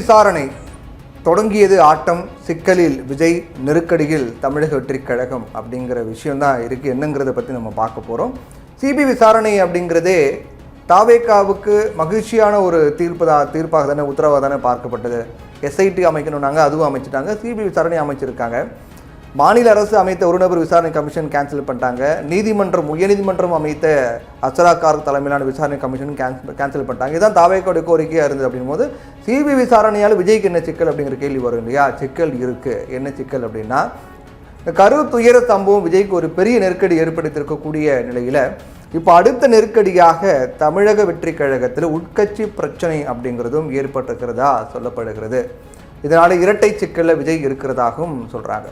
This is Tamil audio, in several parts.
விசாரணை தொடங்கியது ஆட்டம், சிக்கலில் விஜய், நெருக்கடியில் தமிழக வெற்றிக் கழகம் அப்படிங்கிற விஷயம்தான் இருக்குது. என்னங்கிறத பற்றி நம்ம பார்க்க போகிறோம். சிபிஐ விசாரணை அப்படிங்கிறதே தாவேகாவுக்கு மகிழ்ச்சியான ஒரு தீர்ப்பாக தானே, உத்தரவாக தானே பார்க்கப்பட்டது. எஸ்ஐடி அமைக்கணும்னாங்க, அதுவும் அமைச்சிட்டாங்க. சிபிஐ விசாரணை அமைச்சிருக்காங்க. மாநில அரசு அமைத்த ஒரு நபர் விசாரணை கமிஷன் கேன்சல் பண்ணிட்டாங்க. உயர்நீதிமன்றம் அமைத்த அசராக்கார் தலைமையிலான விசாரணை கமிஷன் கேன்சல் பண்ணிட்டாங்க. இதுதான் தாவேகாவுடைய கோரிக்கையாக இருந்தது. அப்படின் போது சிபிஐ விசாரணையால் விஜய்க்கு என்ன சிக்கல் அப்படிங்கிற கேள்வி வரும் இல்லையா? சிக்கல் இருக்குது. என்ன சிக்கல் அப்படின்னா, இந்த கரூர் துயர சம்பவம் விஜய்க்கு ஒரு பெரிய நெருக்கடி ஏற்படுத்தியிருக்கக்கூடிய நிலையில் இப்போ அடுத்த நெருக்கடியாக தமிழக வெற்றி கழகத்தில் உட்கட்சி பிரச்சனை அப்படிங்கிறதும் ஏற்பட்டிருக்கிறதா சொல்லப்படுகிறது. இதனால் இரட்டை சிக்கலில் விஜய் இருக்கிறதாகவும் சொல்கிறாங்க.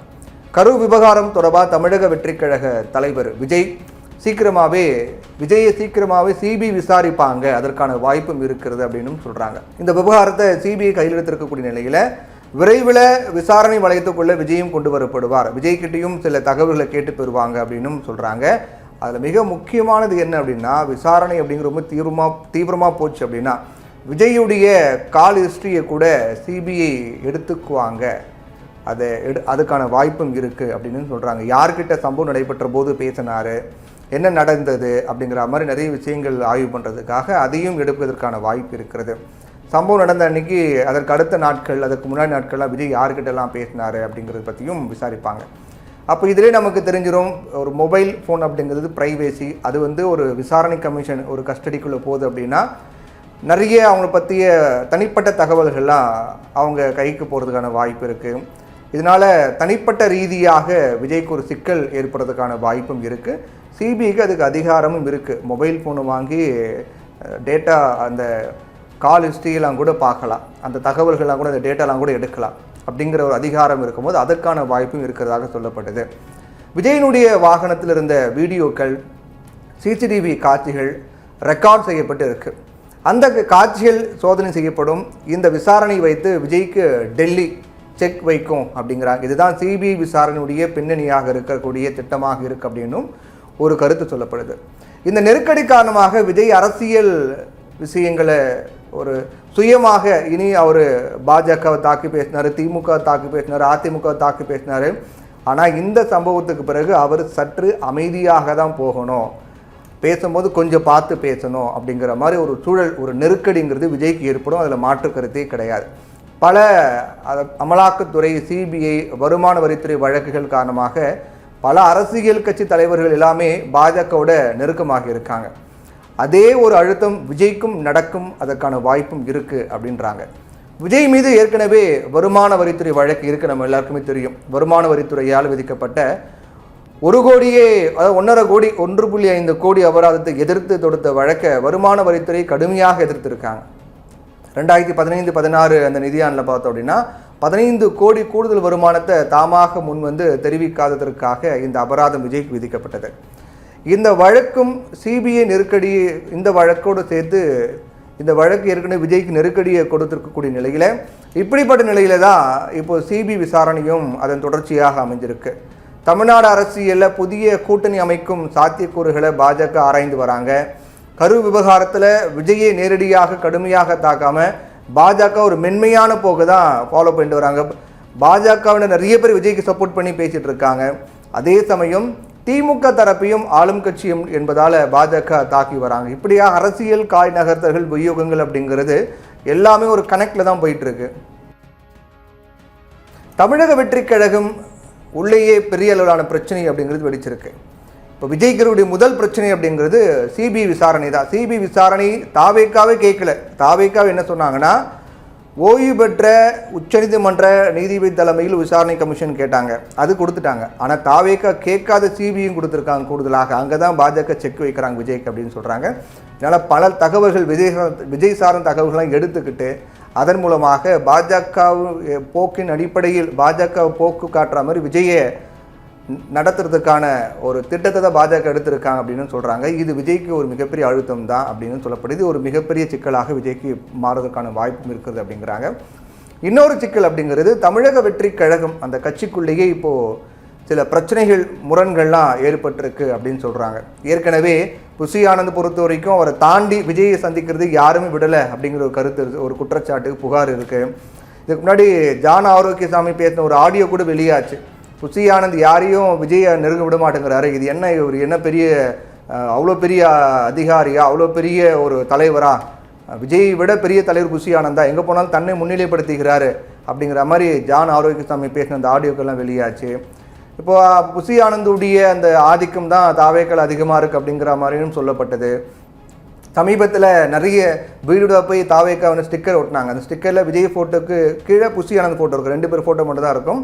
கரூர் விவகாரம் தொடர்பாக தமிழக வெற்றி கழக தலைவர் விஜயை சீக்கிரமாகவே சிபிஐ விசாரிப்பாங்க, அதற்கான வாய்ப்பும் இருக்கிறது அப்படின்னு சொல்கிறாங்க. இந்த விவகாரத்தை சிபிஐ கையில் எடுத்திருக்கக்கூடிய நிலையில் விரைவில் விசாரணை வளையத்துக்குள்ளே விஜயும் கொண்டு வரப்படுவார். விஜய்கிட்டையும் சில தகவல்களை கேட்டு பெறுவாங்க அப்படின்னும் சொல்கிறாங்க. அதில் மிக முக்கியமானது என்ன அப்படின்னா, விசாரணை அப்படிங்கிற ரொம்ப தீவிரமாக போச்சு அப்படின்னா விஜயுடைய கால் ஹிஸ்ட்ரியை கூட சிபிஐ எடுத்துக்குவாங்க. அதுக்கான வாய்ப்பும் இருக்குது அப்படின்னு சொல்கிறாங்க. யார்கிட்ட சம்பவம் நடைபெற்ற போது பேசினார், என்ன நடந்தது அப்படிங்கிற மாதிரி நிறைய விஷயங்கள் ஆய்வு பண்ணுறதுக்காக அதையும் எடுப்பதற்கான வாய்ப்பு இருக்கிறது. சம்பவம் நடந்த அன்றைக்கி, அதற்கு அடுத்த நாட்கள், அதற்கு முன்னாடி நாட்கள்லாம் விஜய் யார்கிட்டலாம் பேசினார் அப்படிங்கிறத பற்றியும் விசாரிப்பாங்க. அப்போ இதிலே நமக்கு தெரிஞ்சிடும், ஒரு மொபைல் ஃபோன் அப்படிங்கிறது ப்ரைவேசி. அது ஒரு விசாரணை கமிஷன் ஒரு கஸ்டடிக்குள்ளே போகுது அப்படின்னா நிறைய அவங்கள பற்றிய தனிப்பட்ட தகவல்கள்லாம் அவங்க கைக்கு போகிறதுக்கான வாய்ப்பு இருக்குது. இதனால் தனிப்பட்ட ரீதியாக விஜய்க்கு ஒரு சிக்கல் ஏற்படுறதுக்கான வாய்ப்பும் இருக்குது. சிபிஐக்கு அதுக்கு அதிகாரமும் இருக்குது. மொபைல் ஃபோனை வாங்கி டேட்டா, அந்த கால் ஹிஸ்ட்ரியெல்லாம் கூட பார்க்கலாம், அந்த தகவல்கள்லாம் கூட, அந்த டேட்டாலாம் கூட எடுக்கலாம் அப்படிங்கிற ஒரு அதிகாரம் இருக்கும்போது அதற்கான வாய்ப்பும் இருக்கிறதாக சொல்லப்பட்டது. விஜயனுடைய வாகனத்தில் இருந்த வீடியோக்கள், சிசிடிவி காட்சிகள் ரெக்கார்ட் செய்யப்பட்டு இருக்குது. அந்த காட்சிகள் சோதனை செய்யப்படும். இந்த விசாரணை வைத்து விஜய்க்கு டெல்லி செக் வைக்கும் அப்படிங்கிறாங்க. இதுதான் சிபிஐ விசாரணையுடைய பின்னணியாக இருக்கக்கூடிய திட்டமாக இருக்குது அப்படின்னும் ஒரு கருத்து சொல்லப்படுது. இந்த நெருக்கடி காரணமாக விஜய் அரசியல் விஷயங்களை ஒரு சுயமாக இனி அவர் பாஜகவை தாக்கி பேசினார், திமுக தாக்கி பேசினார், அதிமுக தாக்கி பேசினார். ஆனால் இந்த சம்பவத்துக்கு பிறகு அவர் சற்று அமைதியாக தான் போகணும், பேசும்போது கொஞ்சம் பார்த்து பேசணும் அப்படிங்கிற மாதிரி ஒரு சூழல், ஒரு நெருக்கடிங்கிறது விஜய்க்கு ஏற்படும். அதில் மாற்று கருத்தே கிடையாது. பல அமலாக்கத்துறை, சிபிஐ, வருமான வரித்துறை வழக்குகள் காரணமாக பல அரசியல் கட்சி தலைவர்கள் எல்லாமே பாஜகவோட நெருக்கமாக இருக்காங்க. அதே ஒரு அழுத்தம் விஜய்க்கும் நடக்கும், அதற்கான வாய்ப்பும் இருக்குது அப்படின்றாங்க. விஜய் மீது ஏற்கனவே வருமான வரித்துறை வழக்கு இருக்குது, நம்ம எல்லாருக்குமே தெரியும். வருமான வரித்துறையால் விதிக்கப்பட்ட 1 கோடியே, அதாவது 1.5 கோடி, 1.5 கோடி அபராதத்தை எதிர்த்து தொடுத்த வழக்கை வருமான வரித்துறை கடுமையாக எதிர்த்திருக்காங்க. 2015-16 அந்த நிதியாண்டில் பார்த்தோம் அப்படின்னா 15 கோடி கூடுதல் வருமானத்தை தாமாக முன் தெரிவிக்காததற்காக இந்த அபராதம் விஜய்க்கு விதிக்கப்பட்டது. இந்த வழக்கும் சிபிஐ நெருக்கடி, இந்த வழக்கோடு சேர்த்து இந்த வழக்கு ஏற்கனவே விஜய்க்கு நெருக்கடியை கொடுத்திருக்கக்கூடிய நிலையில், இப்படிப்பட்ட நிலையில தான் இப்போ சிபிஐ விசாரணையும் அதன் தொடர்ச்சியாக அமைஞ்சிருக்கு. தமிழ்நாடு அரசியலில் புதிய கூட்டணி அமைக்கும் சாத்தியக்கூறுகளை பாஜக ஆராய்ந்து வராங்க. கரூர் விவகாரத்தில் விஜயை நேரடியாக கடுமையாக தாக்காமல் பாஜக ஒரு மென்மையான போக்கு தான் ஃபாலோ பண்ணிட்டு வராங்க. பாஜகவினர் நிறைய பேர் விஜய்க்கு சப்போர்ட் பண்ணி பேசிகிட்டு இருக்காங்க. அதே சமயம் திமுக தரப்பையும் ஆளும் கட்சியும் என்பதால் பாஜக தாக்கி வராங்க. இப்படியாக அரசியல் காய் நகர்த்தல்கள், வியூகங்கள் அப்படிங்கிறது எல்லாமே ஒரு கனெக்டில் தான் போயிட்டுருக்கு. தமிழக வெற்றி கழகம் உள்ளேயே பெரிய அளவிலான பிரச்சனை அப்படிங்கிறது வெடிச்சிருக்கு. இப்போ விஜய்கருடைய முதல் பிரச்சனை அப்படிங்கிறது சிபிஐ விசாரணை தான். சிபிஐ விசாரணை தாவேகாவே கேட்கல. தாவேகாவை என்ன சொன்னாங்கன்னா, ஓய்வு பெற்ற உச்சநீதிமன்ற நீதிபதி தலைமையில் விசாரணை கமிஷன் கேட்டாங்க, அது கொடுத்துட்டாங்க. ஆனால் தாவேகா கேட்காத சிபிஐயும் கொடுத்துருக்காங்க கூடுதலாக. அங்கே தான் பாஜக செக் வைக்கிறாங்க விஜய்க்கு அப்படின்னு சொல்கிறாங்க. இதனால் பல தகவல்கள், விஜய் சார்ந்த தகவல்கள்லாம் எடுத்துக்கிட்டு அதன் மூலமாக பாஜக போக்கின் அடிப்படையில் பாஜக போக்கு காட்டுற மாதிரி விஜயை நடத்துறதுக்கான ஒரு திட்டத்தை தான் பாஜக எடுத்திருக்காங்க அப்படின்னு சொல்கிறாங்க. இது விஜய்க்கு ஒரு மிகப்பெரிய அழுத்தம் தான் அப்படின்னு சொல்லப்படுது. ஒரு மிகப்பெரிய சிக்கலாக விஜய்க்கு மாறுவதற்கான வாய்ப்பும் இருக்கிறது அப்படிங்கிறாங்க. இன்னொரு சிக்கல் அப்படிங்கிறது தமிழக வெற்றி கழகம், அந்த கட்சிக்குள்ளேயே இப்போது சில பிரச்சனைகள், முரண்கள்லாம் ஏற்பட்டிருக்கு அப்படின்னு சொல்கிறாங்க. ஏற்கனவே புஷி ஆனந்த் பொறுத்த வரைக்கும் அவரை தாண்டி விஜயை சந்திக்கிறது யாருமே விடலை அப்படிங்கிற ஒரு கருத்து, ஒரு குற்றச்சாட்டு, புகார் இருக்குது. இதுக்கு முன்னாடி ஜான் ஆரோக்கியசாமி பேசின ஒரு ஆடியோ கூட வெளியாச்சு. புசி ஆனந்த் யாரையும் விஜயை நெருங்க விட மாட்டேங்கிறாரு, இது என்ன ஒரு என்ன பெரிய அவ்வளோ பெரிய அதிகாரியா, அவ்வளோ பெரிய ஒரு தலைவரா, விஜயை விட பெரிய தலைவர் புசி ஆனந்தா, எங்கே போனாலும் தன்னை முன்னிலைப்படுத்துகிறாரு அப்படிங்கிற மாதிரி ஜான் ஆரோக்கியசாமி பேசின அந்த ஆடியோக்கெல்லாம் வெளியாச்சு. இப்போ புசி ஆனந்துடைய அந்த ஆதிக்கம் தான் தாவேக்கள் அதிகமாக இருக்குது அப்படிங்கிற மாதிரியும் சொல்லப்பட்டது. சமீபத்தில் நிறைய வீடியோட போய் தாவேக்கா வந்து ஸ்டிக்கர் ஒட்டினாங்க. அந்த ஸ்டிக்கரில் விஜய் ஃபோட்டோக்கு கீழே புசி ஆனந்த் ஃபோட்டோ இருக்கும், 2 பேர் ஃபோட்டோ மட்டும் தான் இருக்கும்.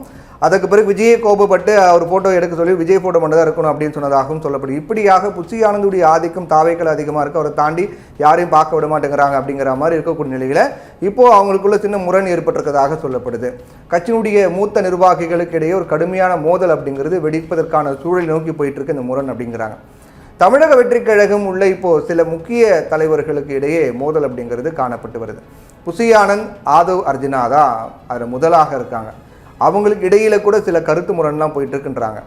அதுக்கு பிறகு விஜயை கோபப்பட்டு அவர் ஃபோட்டோ எடுக்க சொல்லி விஜய் ஃபோட்டோ மட்டும் தான் இருக்கணும் அப்படின்னு சொன்னதாகவும் சொல்லப்படுது. இப்படியாக புசி ஆனந்துடைய ஆதிக்கம் தாவேக்கள் அதிகமாக இருக்குது, அவரை தாண்டி யாரையும் பார்க்க விட மாட்டேங்கிறாங்க அப்படிங்கிற மாதிரி இருக்கக்கூடிய நிலையில் இப்போது அவங்களுக்குள்ள சின்ன முரண் ஏற்பட்டிருக்கிறதாக சொல்லப்படுது. கட்சியினுடைய மூத்த நிர்வாகிகளுக்கு இடையே ஒரு கடுமையான மோதல் அப்படிங்கிறது வெடிப்பதற்கான சூழல் நோக்கி போயிட்டு இருக்கு இந்த முரண் அப்படிங்கிறாங்க. தமிழக வெற்றி கழகம் உள்ள இப்போது சில முக்கிய தலைவர்களுக்கு இடையே மோதல் அப்படிங்கிறது காணப்பட்டு வருது. புசி ஆனந்த், ஆதவ் அர்ஜுனா தான் அதில் முதலாக இருக்காங்க. அவங்களுக்கு இடையில கூட சில கருத்து முரண்லாம் போயிட்டு இருக்குன்றாங்க.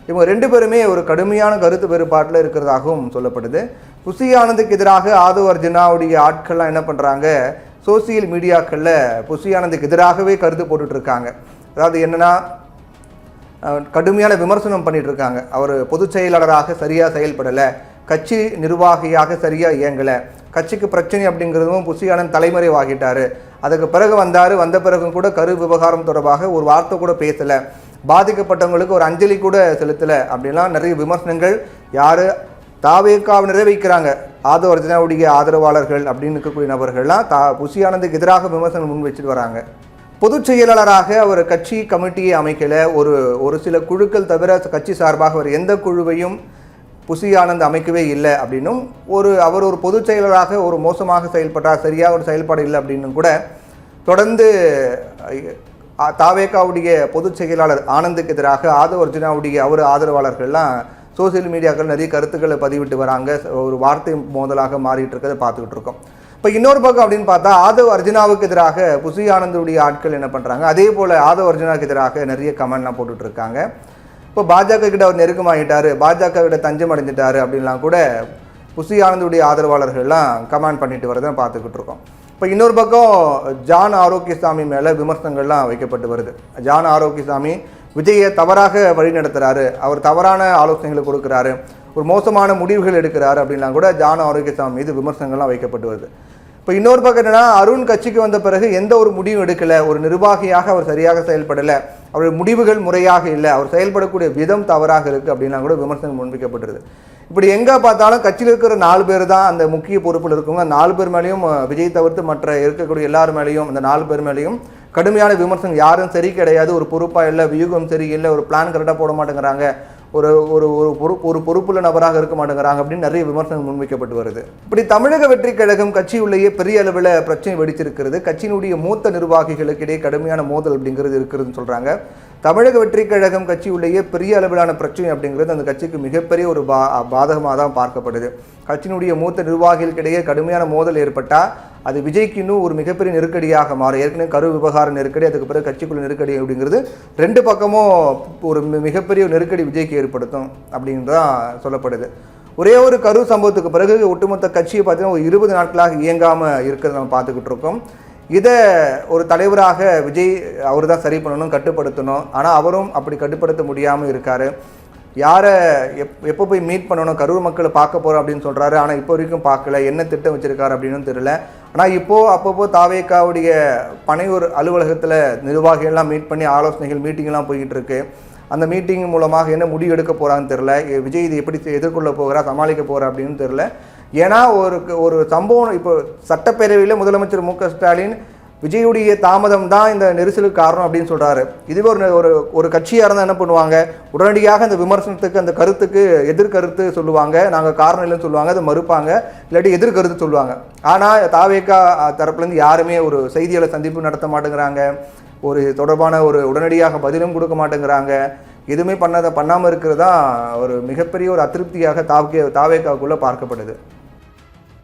இவங்க 2 பேருமே ஒரு கடுமையான கருத்து வேறுபாட்டில் இருக்கிறதாகவும் சொல்லப்படுது. புசி ஆனந்துக்கு எதிராக ஆதவ் அர்ஜுனாவுடைய ஆட்கள்லாம் என்ன பண்ணுறாங்க, சோசியல் மீடியாக்களில் புசி ஆனந்துக்கு எதிராகவே கருத்து போட்டுட்டு இருக்காங்க. அதாவது என்னென்னா, கடுமையான விமர்சனம் பண்ணிட்டு இருக்காங்க. அவர் பொதுச் செயலாளராக சரியாக செயல்படலை, கட்சி நிர்வாகியாக சரியாக இயங்கலை, கட்சிக்கு பிரச்சனை அப்படிங்கிறதும் புசி ஆனந்த் தலைமறைவாகிட்டார், அதுக்கு பிறகு வந்த பிறகும் கூட கரு விவகாரம் தொடர்பாக ஒரு வார்த்தை கூட பேசலை, பாதிக்கப்பட்டவங்களுக்கு ஒரு அஞ்சலி கூட செலுத்தலை அப்படின்லாம் நிறைய விமர்சனங்கள் யார் தாவேக்காவினரே வைக்கிறாங்க. ஆதவ் அர்ஜுனாவுடைய ஆதரவாளர்கள் அப்படின்னு இருக்கக்கூடிய நபர்கள்லாம் புசி ஆனந்துக்கு எதிராக விமர்சனம் முன் வச்சுட்டு வராங்க. பொதுச் செயலாளராக அவர் கட்சி கமிட்டியை அமைக்கல, ஒரு சில குழுக்கள் தவிர கட்சி சார்பாக அவர் எந்த குழுவையும் புசி ஆனந்த் அமைக்கவே இல்லை அப்படின்னும், அவர் ஒரு பொதுச் செயலராக ஒரு மோசமாக செயல்பட்டார், சரியாக ஒரு செயல்பாடு இல்லை அப்படின்னு கூட தொடர்ந்து தாவேக்காவுடைய பொதுச் செயலாளர் ஆனந்துக்கு எதிராக ஆதவ் அர்ஜுனாவுடைய அவர் ஆதரவாளர்கள்லாம் சோசியல் மீடியாக்கள் நிறைய கருத்துக்களை பதிவிட்டு வராங்க. ஒரு வார்த்தை மோதலாக மாறிட்டு இருக்கிறத பார்த்துக்கிட்டு இருக்கோம். இப்போ இன்னொரு பக்கம் அப்படின்னு பார்த்தா ஆதவ் அர்ஜுனாவுக்கு எதிராக புசி ஆனந்துடைய ஆட்கள் என்ன பண்ணுறாங்க, அதே போல் ஆதவ் அர்ஜுனாவுக்கு எதிராக நிறைய கமெண்ட்லாம் போட்டுட்டு இருக்காங்க. இப்போ பாஜக கிட்ட அவர் நெருக்கமாகிட்டார், பாஜக கிட்ட தஞ்சம் அடைஞ்சிட்டாரு அப்படின்லாம் கூட புசி ஆனந்துடைய ஆதரவாளர்கள்லாம் கமெண்ட் பண்ணிட்டு வரதான் பார்த்துக்கிட்டு இருக்கோம். இப்போ இன்னொரு பக்கம் ஜான் ஆரோக்கியசாமி மேலே விமர்சனங்கள்லாம் வைக்கப்பட்டு வருது. ஜான் ஆரோக்கியசாமி விஜயை தவறாக வழிநடத்துகிறாரு, அவர் தவறான ஆலோசனைகளை கொடுக்குறாரு, ஒரு மோசமான முடிவுகள் எடுக்கிறாரு அப்படின்லாம் கூட ஜான் ஆரோக்கியசாமி மீது விமர்சனங்கள்லாம் வைக்கப்பட்டு வருது. இப்போ இன்னொரு பக்கம் என்னன்னா, அருண் கட்சிக்கு வந்த பிறகு எந்த ஒரு முடிவும் எடுக்கலை, ஒரு நிர்வாகியாக அவர் சரியாக செயல்படலை, அவருடைய முடிவுகள் முறையாக இல்லை, அவர் செயல்படக்கூடிய விதம் தவறாக இருக்குது அப்படின்லாம் கூட விமர்சனம் முன்வைக்கப்பட்டிருது. இப்படி எங்கே பார்த்தாலும் கட்சியில் இருக்கிற 4 பேர் தான் அந்த முக்கிய பொறுப்பில் இருக்குங்க. 4 பேர் மேலேயும் விஜய் தவிர்த்து மற்ற இருக்கக்கூடிய எல்லார் மேலேயும் அந்த 4 பேர் மேலேயும் கடுமையான விமர்சனம். யாரும் சரி கிடையாது, ஒரு பொறுப்பாக இல்லை, வியூகம் சரி இல்லை, ஒரு பிளான் கரெக்டாக போட மாட்டேங்கிறாங்க, ஒரு பொறுப்புள்ள நபராக இருக்க மாட்டேங்கிறாங்க அப்படின்னு நிறைய விமர்சனம் முன்வைக்கப்பட்டு வருது. இப்படி தமிழக வெற்றி கழகம் கட்சியுள்ளேயே பெரிய அளவில் பிரச்சனை வெடிச்சிருக்கிறது. கட்சியினுடைய மூத்த நிர்வாகிகளுக்கு இடையே கடுமையான மோதல் அப்படிங்கிறது இருக்கிறதுன்னு சொல்கிறாங்க. தமிழக வெற்றி கழகம் கட்சியுள்ளேயே பெரிய அளவிலான பிரச்சனை அப்படிங்கிறது அந்த கட்சிக்கு மிகப்பெரிய ஒரு பாதகமாக தான் பார்க்கப்படுது. கட்சியினுடைய மூத்த நிர்வாகிகளுக்கிடையே கடுமையான மோதல் ஏற்பட்டால் அது விஜய்க்கு இன்னும் ஒரு மிகப்பெரிய நெருக்கடியாக மாறும். ஏற்கனவே கரு விவகார நெருக்கடி, அதுக்கு பிறகு கட்சிக்குள்ள நெருக்கடி அப்படிங்கிறது 2 பக்கமும் ஒரு மிகப்பெரிய நெருக்கடி விஜய்க்கு ஏற்படுத்தும் அப்படின்னு தான் சொல்லப்படுது. ஒரே ஒரு கரு சம்பவத்துக்கு பிறகு ஒட்டுமொத்த கட்சியை பார்த்தீங்கன்னா ஒரு 20 நாட்களாக இயங்காமல் இருக்கிறத நம்ம பார்த்துக்கிட்டு இருக்கோம். இதை ஒரு தலைவராக விஜய் அவர் தான் சரி பண்ணணும், கட்டுப்படுத்தணும். ஆனால் அவரும் அப்படி கட்டுப்படுத்த முடியாமல் இருக்கார். யாரை எப்போ போய் மீட் பண்ணணும், கரூர் மக்களை பார்க்க போகிறோம் அப்படின்னு சொல்கிறாரு, ஆனால் இப்போ வரைக்கும் பார்க்கல, என்ன திட்டம் வச்சுருக்காரு அப்படின்னு தெரியல. ஆனால் அப்பப்போ தாவேக்காவுடைய பனையூர் அலுவலகத்தில் நிர்வாகிகள்லாம் மீட் பண்ணி ஆலோசனைகள் மீட்டிங்லாம் போய்கிட்டு இருக்கு. அந்த மீட்டிங் மூலமாக என்ன முடிவு எடுக்க போகிறான்னு தெரில, விஜய் இது எப்படி எதிர்கொள்ள போகிறா, சமாளிக்க போகிறா அப்படின்னு தெரில. ஏன்னா ஒரு சம்பவம், இப்போ சட்டப்பேரவையில் முதலமைச்சர் மு க ஸ்டாலின் விஜயுடைய தாமதம் தான் இந்த நெரிசலுக்கு காரணம் அப்படின்னு சொல்கிறாரு. இதுவே ஒரு கட்சியாக இருந்தால் என்ன பண்ணுவாங்க, உடனடியாக அந்த விமர்சனத்துக்கு அந்த கருத்துக்கு எதிர்கருத்து சொல்லுவாங்க, நாங்கள் காரணம் இல்லைன்னு சொல்லுவாங்க, அதை மறுப்பாங்க, இல்லாட்டி எதிர்கருத்து சொல்லுவாங்க. ஆனால் தாவேக்கா தரப்புலேருந்து யாருமே ஒரு செய்தியாளர் சந்திப்பு நடத்த மாட்டேங்கிறாங்க, ஒரு தொடர்பான ஒரு உடனடியாக பதிலும் கொடுக்க மாட்டேங்கிறாங்க. எதுவுமே பண்ணாமல் இருக்கிறது தான் ஒரு மிகப்பெரிய ஒரு அதிருப்தியாக தாவேக்காவுக்குள்ளே பார்க்கப்படுது.